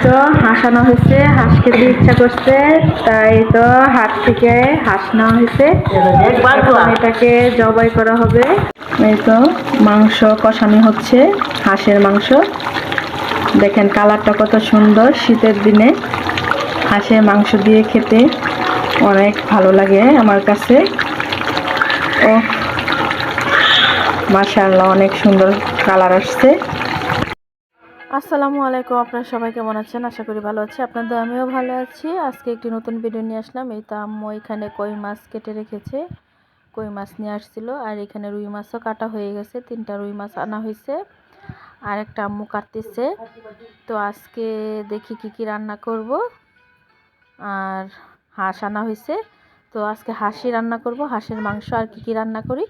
তো হাঁস আনা হয়েছে, হাঁস খেতে ইচ্ছা করছে, তাই তো হাট থেকে হাঁস নেওয়া হয়েছে। এটাকে জবাই করা হবে। এই তো মাংস কষানো হচ্ছে, হাঁসের মাংস। দেখেন কালারটা কত সুন্দর। শীতের দিনে হাঁসের মাংস দিয়ে খেতে অনেক ভালো লাগে আমার কাছে। ও মাশাআল্লাহ, অনেক সুন্দর কালার আসছে। আসসালামু আলাইকুম, আপনারা সবাই কেমন আছেন? আশা করি ভালো আছি। আপনাদের আমিও ভালো আছি। আজকে একটি নতুন ভিডিও নিয়ে আসলাম। এই তো আম্মু এখানে কই মাছ কেটে রেখেছে, কই মাছ নিয়ে আসছিল। আর এখানে রুই মাছও কাটা হয়ে গেছে, 3টা রুই মাছ আনা হয়েছে, আর একটা আম্মু কাটতেছে। তো আজকে দেখি কি রান্না করব। আর হাঁস আনা হয়েছে, তো আজকে হাঁসই রান্না করব, হাঁসের মাংস। আর কি রান্না করি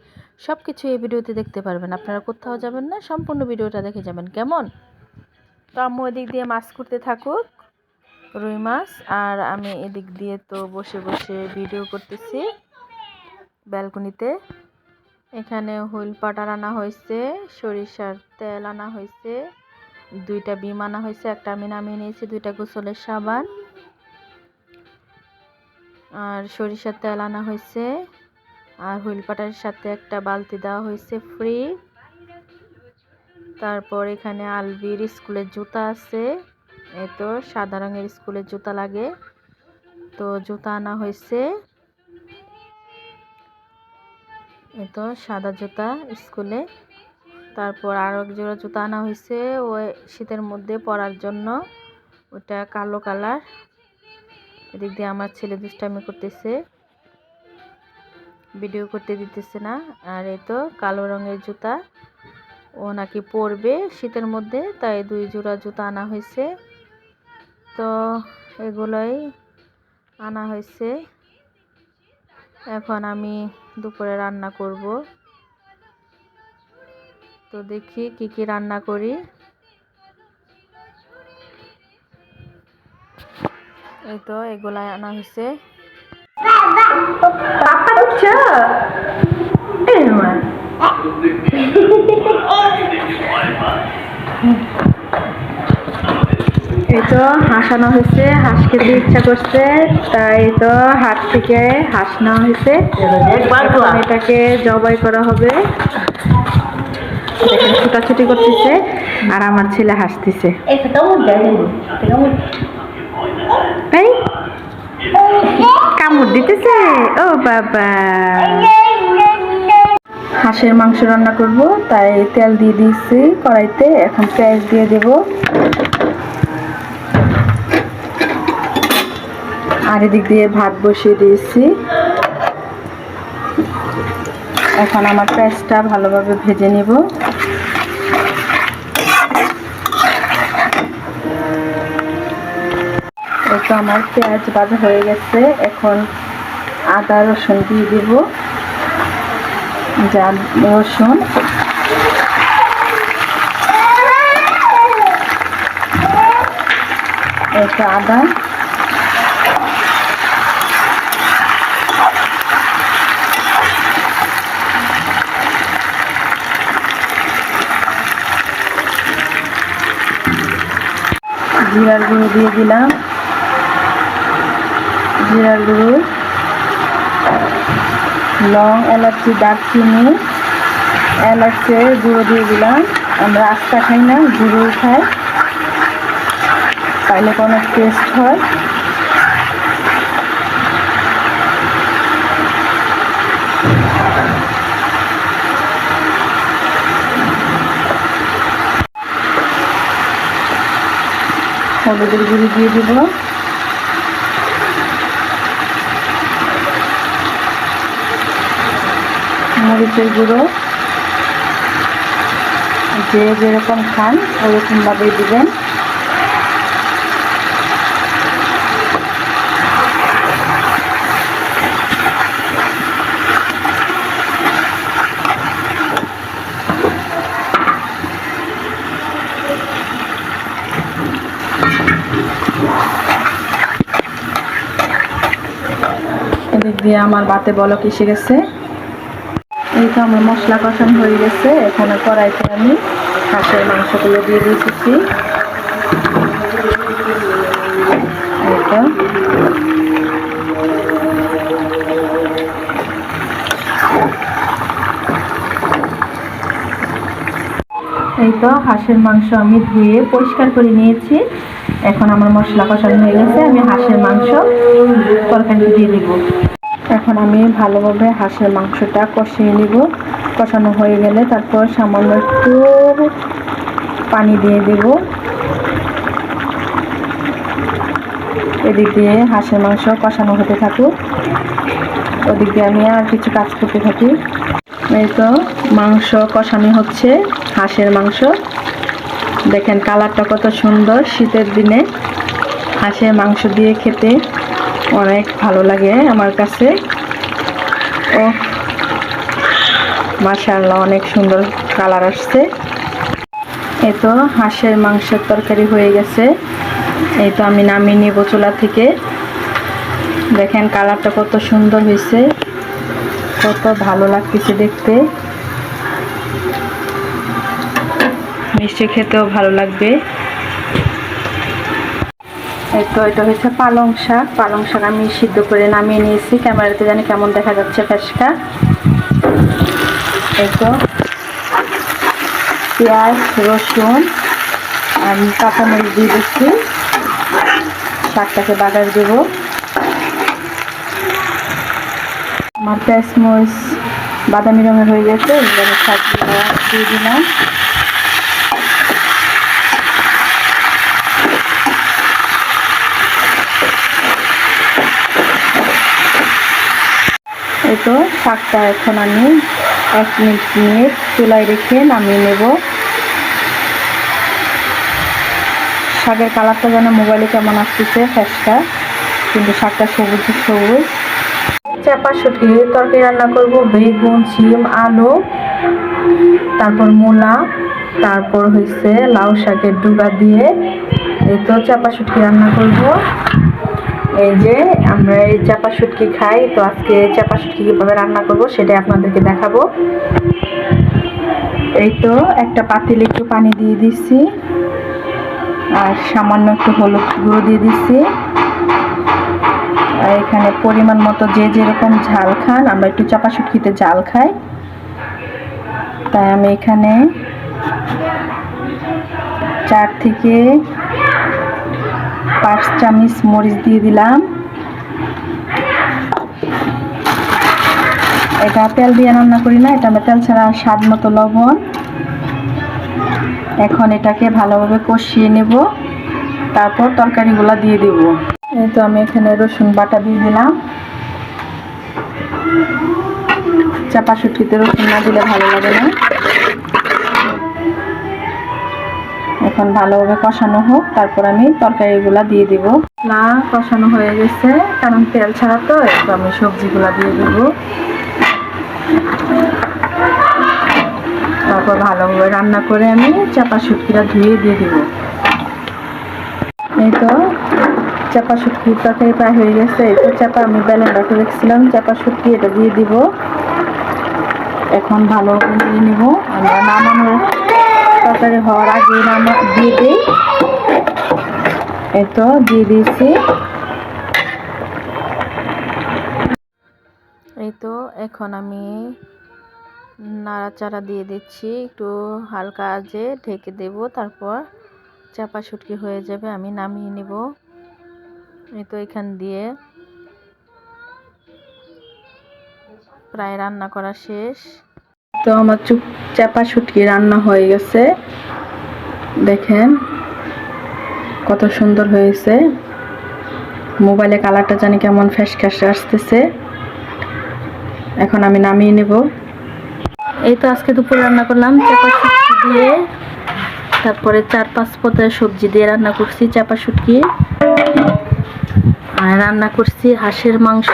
সব কিছু এই ভিডিওতে দেখতে পারবেন। আপনারা কোথাও যাবেন না, সম্পূর্ণ ভিডিওটা দেখে যাবেন কেমন। তো আম্মু এদিক দিয়ে মাছ করতে থাকুক, রুই মাছ, আর আমি এদিক দিয়ে তো বসে বসে ভিডিও করতেছি ব্যালকনিতে। এখানে হুইল পাউডার আনা হয়েছে, সরিষার তেল আনা হয়েছে, 2টা বিম আনা হয়েছে, একটা আমি নামিয়ে নিয়েছি, 2টা গোসলের সাবান আর সরিষার তেল আনা হয়েছে। আর হুইল পাউডারের সাথে একটা বালতি দেওয়া হয়েছে ফ্রি। তারপর এখানে আলবির স্কুলের জুতা আছে। এই তো সাদা রঙের স্কুলের জুতা লাগে, তো জুতা আনা হয়েছে। এই তো সাদা জুতা স্কুলে। তারপর আরো এক জোড়া জুতা আনা হয়েছে ওই শীতের মধ্যে পরার জন্য, ওটা কালো কালার। এদিক দিয়ে আমার ছেলে দুষ্টামি করতেছে, ভিডিও করতে দিতেছে না। আর এই তো কালো রঙের জুতা, ও নাকি পরবে শীতের মধ্যে, তাই 2 জোড়া জুতা আনা হয়েছে। তো এগুলোই আনা হয়েছে। এখন আমি দুপুরে রান্না করব, তো দেখি কি রান্না করি। এই তো এগুলাই আনা হয়েছে। এই তো হাঁস আনা হয়েছে, হাঁস খেতে ইচ্ছা করছে, তাই তো হাট থেকে হাঁস নেওয়া হয়েছে। এটাকে জবাই করা হবে। দেখেন ছুটাছুটি করতেছে, আর আমার ছেলে হাসতেছে। কামড় দিতেছে, ও বাবা। হাঁসের মাংস রান্না করব, তাই তেল দিয়ে দিয়েছি কড়াইতে। এখন পেঁয়াজ দিয়ে দেব, আর এদিক দিয়ে ভাত বসিয়ে দিয়েছি। এখন আমার পেঁয়াজটা ভালোভাবে ভেজে নেব। এই তো আমার পেঁয়াজ ভাজা হয়ে গেছে। এখন আদা রসুন দিয়ে দেব, যা রসুন, একটা আদা, জিরার গুঁড়ো দিয়ে দিলাম, জিরার গুঁড়ো, লং, এলাচি, দারচিনি, এলাচের গুঁড়ো দিয়ে দিলাম। আমরা আস্তা খাই না, গুঁড়ো খাই, তাইলে কোনো টেস্ট হয়। হলুদের গুঁড়ো দিয়ে দিব, মরিচের গুঁড়ো, যে যেরকম খান ওরকমভাবেই দিবেন। এদিক দিয়ে আমার ভাতে বলক এসে গেছে। এই তো আমার মশলা কষানো হয়ে গেছে। এখানে কড়াইতে আমি হাঁসের মাংসগুলো দিয়ে দিয়েছি। এই তো হাঁসের মাংস আমি ধুয়ে পরিষ্কার করে নিয়েছি। এখন আমার মশলা কষানো হয়ে গেছে, আমি হাঁসের মাংস তরকারিতে দিয়ে দিব। এখন আমি ভালোভাবে হাঁসের মাংসটা কষিয়ে নিব। কষানো হয়ে গেলে তারপর সামান্য একটু পানি দিয়ে দেব। এদিক দিয়ে হাঁসের মাংস কষানো হতে থাকুক, ওদিক দিয়ে আমি আর কিছু কাজ করতে থাকি। এই তো মাংস কষানো হচ্ছে, হাঁসের মাংস। দেখেন কালারটা কত সুন্দর। শীতের দিনে হাঁসের মাংস দিয়ে খেতে অনেক ভালো লাগে আমার কাছে। ও মাশাআল্লাহ, অনেক সুন্দর কালার আসছে। এই তো হাঁসের মাংসের তরকারি হয়ে গেছে। এই তো আমি নামিয়ে নিব চুলা থেকে। দেখেন কালারটা কত সুন্দর হয়েছে, কত ভালো লাগতেছে দেখতে। মিষ্টি খেতেও ভালো লাগবে। এই তো এটা হচ্ছে পালং শাক। পালং শাক আমি সিদ্ধ করে নামিয়ে নিয়েছি। ক্যামেরাতে জানি কেমন দেখা যাচ্ছে ফ্যাসকা। এই তো পেঁয়াজ, রসুন আর কাঁচামরিচ দিয়ে দিচ্ছি। শাকটাকে বাগার দেব। আমার পেঁয়াজ মরিচ বাদামি রঙের হয়ে গেছে, এবারে শাকগুলো দিয়ে দিলাম। এই তো শাকটা এখন আমি 1 মিনিট নিয়ে চুলায় রেখে নামিয়ে নেব। শাকের কালারটা যেন মোবাইলে কেমন আসতেছে ফ্যাসকা, কিন্তু শাকটা সবুজ সবুজ। চাপা শুটকি তরকারি রান্না করব। বেগুন, শিম, আলু, তারপর মূলা, তারপর হয়েছে লাউ শাকের ডুগা দিয়ে এই তো চাপা শুটকি রান্না করব। এই যে আমরা এই চাপা শুটকি খাই, তো আজকে চাপা শুটকি কীভাবে রান্না করব সেটাই আপনাদেরকে দেখাবো। এই তো একটা পাতিলে একটু পানি দিয়ে দিচ্ছি আর সামান্য একটু হলুদ গুঁড়ো দিয়ে দিচ্ছি। আর এখানে পরিমাণ মতো যে যেরকম ঝাল খান, আমরা একটু চাপা শুটকিতে ঝাল খাই, তাই আমি এখানে 4 থেকে 5 চামচ মরিচ দিয়ে দিলাম। এটা তেল দিয়ে রান্না করি না, এটা আমরা তেল ছাড়া। স্বাদ মতো লবণ। এখন এটাকে ভালোভাবে কষিয়ে নেব, তারপর তরকারিগুলো দিয়ে দেব। এই তো আমি এখানে রসুন বাটা দিয়ে দিলাম। চাপা শুটকিতে রসুন না দিলে ভালো লাগে না। এখন ভালোভাবে কষানো হোক, তারপর আমি তরকারিগুলো দিয়ে দিব। না কষানো হয়ে গেছে, কারণ তেল ছাড়া তো। একটু আমি সবজিগুলো দিয়ে দেব, তারপর ভালোভাবে রান্না করে আমি চাপা শুটকিটা ধুয়ে দিয়ে দিব। এই তো চাপা শুটকি তরকারি প্রায় হয়ে গেছে। এই তো চাপা আমি বেলেন রাখে রেখেছিলাম, চাপা শুটকি এটা দিয়ে দিব। এখন ভালোভাবে দিয়ে নিব। আমরা নামানোর তরকারি হওয়ার আগে দিয়ে দিই। এই তো দিয়ে দিয়েছি। এই তো এখন আমি নাড়াচাড়া দিয়ে দিচ্ছি, একটু হালকা আঁচে ঢেকে দেব, তারপর চাপা শুটকি হয়ে যাবে, আমি নামিয়ে নেব। এই তো এখান দিয়ে প্রায় রান্না করা শেষ। তো আমার চাপা শুটকি রান্না হয়ে গেছে। দেখেন কত সুন্দর হয়েছে। মোবাইলে কালারটা জানি কেমন ফ্যাসফ্যাসে আসতেছে। এখন আমি নামিয়ে নেব। এই তো আজকে দুপুরে রান্না করলাম চাপা শুটকি দিয়ে, তারপরে 4-5 পদের সবজি দিয়ে রান্না করছি চাপা শুটকি, আর রান্না করছি হাঁসের মাংস।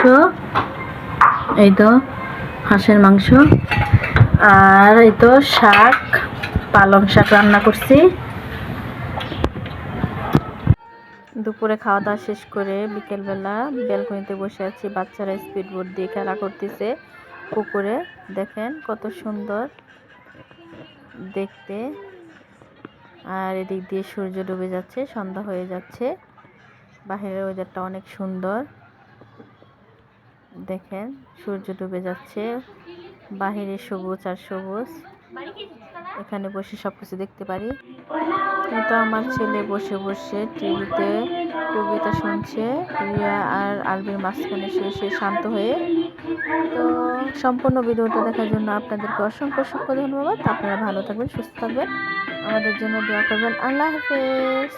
এই তো হাঁসের মাংস, আর এই তো শাক, পালং শাক রান্না করছি। দুপুরে খাওয়া দাওয়া শেষ করে বিকেলবেলা ব্যালকনিতে বসে আছি। বাচ্চারা স্পিড বোট দিয়ে খেলা করতেছে পুকুরে। দেখেন কত সুন্দর দেখতে। আর এদিক দিয়ে সূর্য ডুবে যাচ্ছে, সন্ধ্যা হয়ে যাচ্ছে। বাহিরের ওয়েদারটা অনেক সুন্দর। দেখেন সূর্য ডুবে যাচ্ছে, বাহিরে সবুজ আর সবুজ। এখানে বসে সব কিছু দেখতে পারি। কিন্তু আমার ছেলে বসে বসে টিভিতে কবিতা শুনছে, রিয়া আর আলবির মাঝখানে সে শান্ত হয়ে। তো সম্পূর্ণ ভিডিওটা দেখার জন্য আপনাদেরকে অসংখ্য অসংখ্য ধন্যবাদ। আপনারা ভালো থাকবেন, সুস্থ থাকবেন, আমাদের জন্য দোয়া করবেন। আল্লাহ হাফেজ।